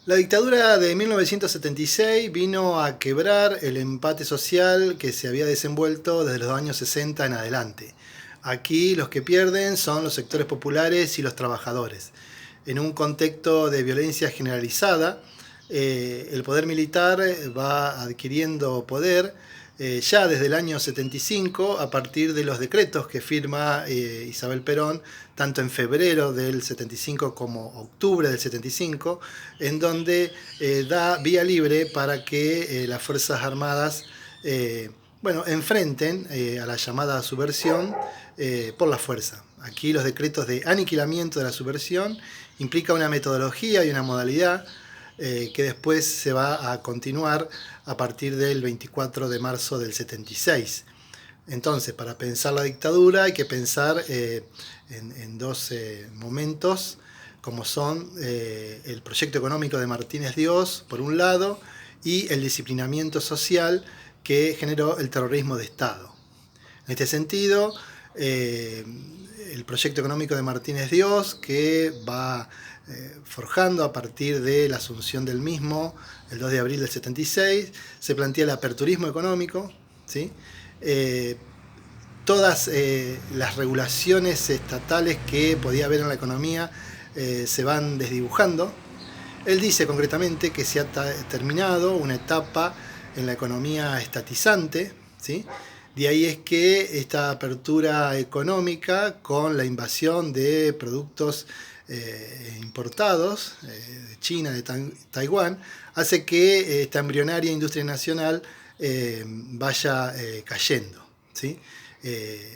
La dictadura de 1976 vino a quebrar el empate social que se había desenvuelto desde los años 60 en adelante. Aquí los que pierden son los sectores populares y los trabajadores. En un contexto de violencia generalizada, el poder militar va adquiriendo poder ya desde el año 75 a partir de los decretos que firma Isabel Perón, tanto en febrero del 75 como octubre del 75, en donde da vía libre para que las Fuerzas Armadas enfrenten a la llamada subversión por la fuerza. Aquí los decretos de aniquilamiento de la subversión implica una metodología y una modalidad que después se va a continuar a partir del 24 de marzo del 76. Entonces, para pensar la dictadura hay que pensar en dos momentos, como son el proyecto económico de Martínez Dios, por un lado, y el disciplinamiento social que generó el terrorismo de Estado. En este sentido, el proyecto económico de Martínez Dios, que va forjando a partir de la asunción del mismo, el 2 de abril del 76, se plantea el aperturismo económico, ¿sí? Todas las regulaciones estatales que podía haber en la economía se van desdibujando. Él dice concretamente que se ha terminado una etapa en la economía estatizante, ¿sí? De ahí es que esta apertura económica con la invasión de productos importados de China, de Taiwán, hace que esta embrionaria industria nacional vaya cayendo, ¿sí?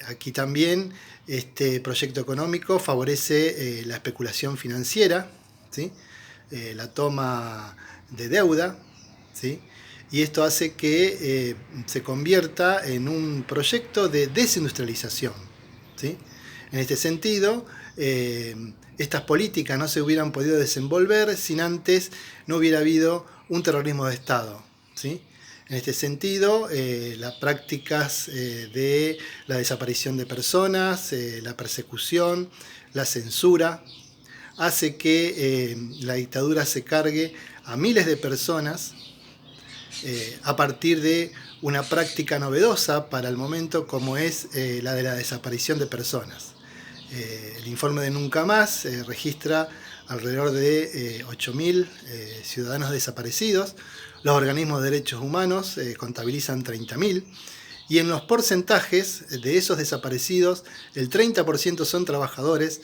Aquí también este proyecto económico favorece la especulación financiera, ¿sí? La toma de deuda, ¿sí? Y esto hace que se convierta en un proyecto de desindustrialización, ¿sí? En este sentido, estas políticas no se hubieran podido desenvolver sin antes no hubiera habido un terrorismo de Estado, ¿sí? En este sentido, las prácticas de la desaparición de personas, la persecución, la censura, hace que la dictadura se cargue a miles de personas a partir de una práctica novedosa para el momento como es la de la desaparición de personas. El informe de Nunca Más registra alrededor de 8.000 ciudadanos desaparecidos. Los organismos de derechos humanos contabilizan 30.000. Y en los porcentajes de esos desaparecidos, el 30% son trabajadores,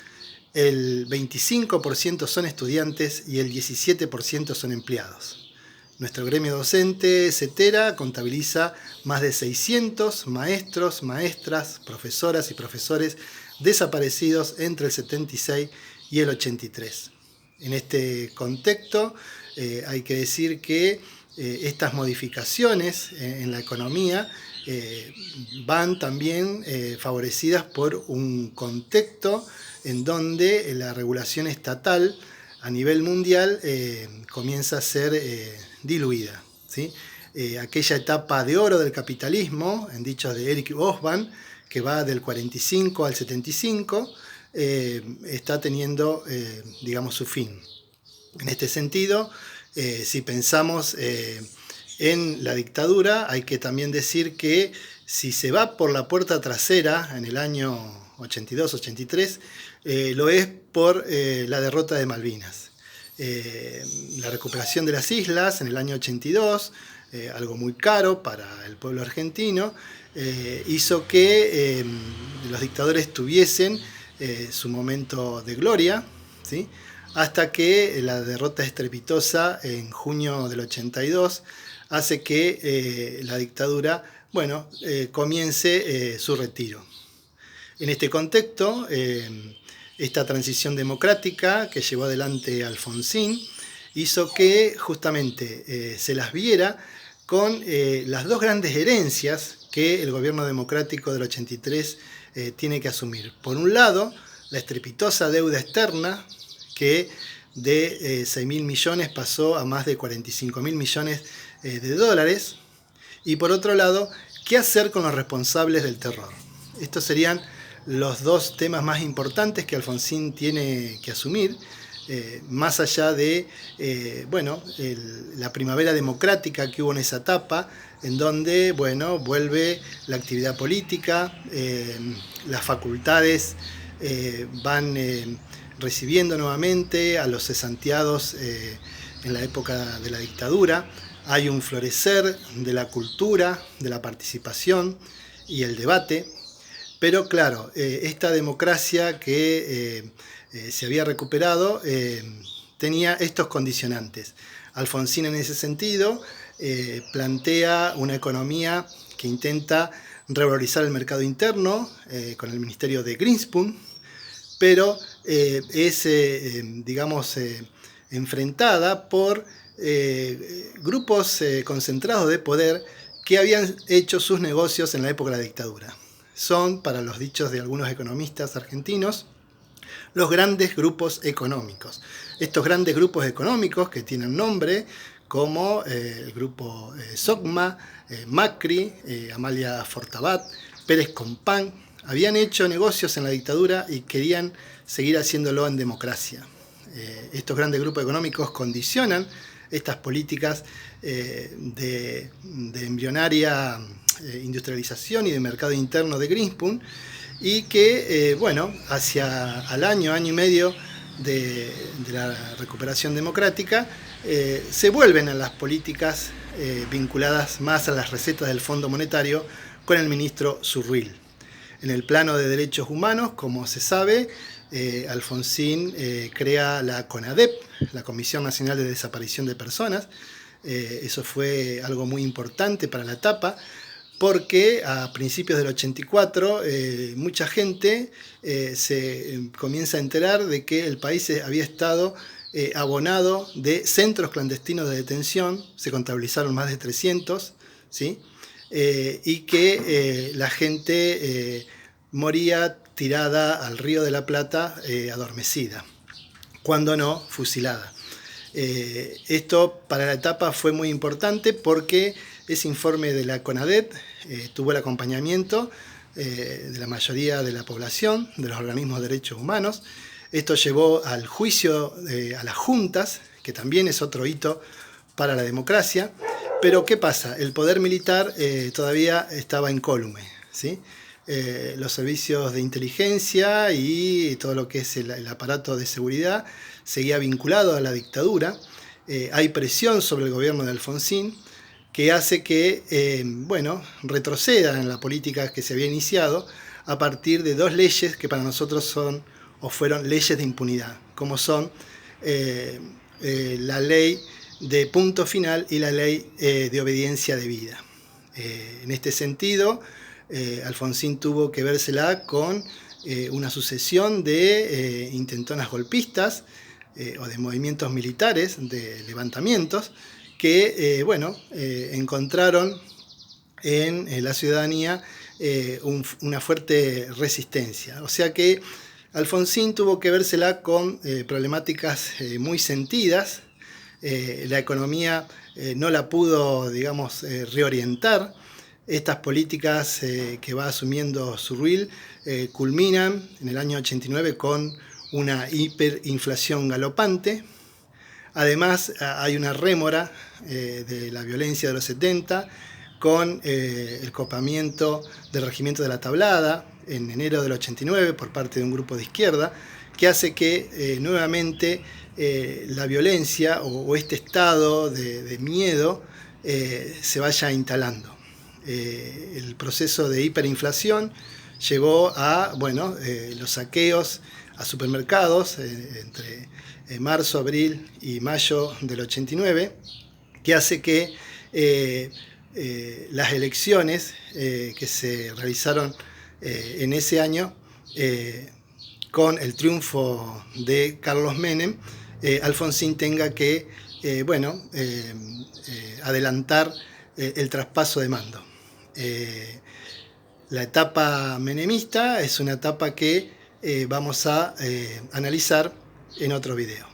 el 25% son estudiantes y el 17% son empleados. Nuestro gremio docente, CETERA, contabiliza más de 600 maestros, maestras, profesoras y profesores desaparecidos entre el 76 y el 83. En este contexto hay que decir que estas modificaciones en la economía van también favorecidas por un contexto en donde la regulación estatal a nivel mundial comienza a ser diluida, ¿sí? Aquella etapa de oro del capitalismo, en dichos de Eric Hobsbawm, que va del 45 al 75, está teniendo, digamos, su fin. En este sentido, si pensamos en la dictadura, hay que también decir que si se va por la puerta trasera en el año 82-83, lo es por la derrota de Malvinas. La recuperación de las islas en el año 82, algo muy caro para el pueblo argentino, hizo que los dictadores tuviesen su momento de gloria, ¿sí? Hasta que la derrota estrepitosa en junio del 82 hace que la dictadura comience su retiro. En este contexto, esta transición democrática que llevó adelante Alfonsín hizo que justamente se las viera con las dos grandes herencias que el gobierno democrático del 83 tiene que asumir. Por un lado, la estrepitosa deuda externa, que de 6.000 millones pasó a más de 45.000 millones de dólares. Y por otro lado, ¿qué hacer con los responsables del terror? Estos serían los dos temas más importantes que Alfonsín tiene que asumir. más allá de la primavera democrática que hubo en esa etapa, en donde vuelve la actividad política, las facultades van recibiendo nuevamente a los cesanteados en la época de la dictadura. Hay un florecer de la cultura, de la participación y el debate, pero claro, esta democracia que se había recuperado tenía estos condicionantes. Alfonsín en ese sentido plantea una economía que intenta revalorizar el mercado interno con el ministerio de Greenspoon, pero es, enfrentada por grupos concentrados de poder que habían hecho sus negocios en la época de la dictadura. Son, para los dichos de algunos economistas argentinos, los grandes grupos económicos. Estos grandes grupos económicos que tienen nombre como el grupo SOCMA, Macri, Amalia Fortabat, Pérez Compán, habían hecho negocios en la dictadura y querían seguir haciéndolo en democracia. Estos grandes grupos económicos condicionan estas políticas de embrionaria industrialización y de mercado interno de Greenspoon, y que, hacia al año y medio de la recuperación democrática, se vuelven a las políticas vinculadas más a las recetas del Fondo Monetario con el ministro Surril. En el plano de derechos humanos, como se sabe, Alfonsín crea la CONADEP, la Comisión Nacional de Desaparición de Personas. Eso fue algo muy importante para la etapa, porque a principios del 84 mucha gente se comienza a enterar de que el país había estado abonado de centros clandestinos de detención, se contabilizaron más de 300, ¿sí? Y que la gente moría tirada al Río de la Plata adormecida, cuando no fusilada. Esto para la etapa fue muy importante porque ese informe de la CONADEP tuvo el acompañamiento de la mayoría de la población, de los organismos de derechos humanos. Esto llevó al juicio a las juntas, que también es otro hito para la democracia. Pero ¿qué pasa? El poder militar todavía estaba incólume, ¿sí? Los servicios de inteligencia y todo lo que es el aparato de seguridad seguía vinculado a la dictadura. Hay presión sobre el gobierno de Alfonsín que hace que retroceda en la política que se había iniciado a partir de dos leyes que para nosotros son o fueron leyes de impunidad, como son la ley de punto final y la ley de obediencia debida. En este sentido, Alfonsín tuvo que vérsela con una sucesión de intentonas golpistas o de movimientos militares, de levantamientos, que encontraron en la ciudadanía una fuerte resistencia. O sea que Alfonsín tuvo que vérsela con problemáticas muy sentidas. La economía no la pudo, reorientar. Estas políticas que va asumiendo Surril culminan en el año 89 con una hiperinflación galopante. Además, hay una rémora de la violencia de los 70 con el copamiento del regimiento de la Tablada en enero del 89 por parte de un grupo de izquierda, que hace que nuevamente la violencia o este estado de miedo se vaya instalando. El proceso de hiperinflación llevó a los saqueos a supermercados entre marzo, abril y mayo del 89, que hace que las elecciones que se realizaron en ese año, con el triunfo de Carlos Menem, Alfonsín tenga que adelantar el traspaso de mando. La etapa menemista es una etapa que vamos a analizar en otro video.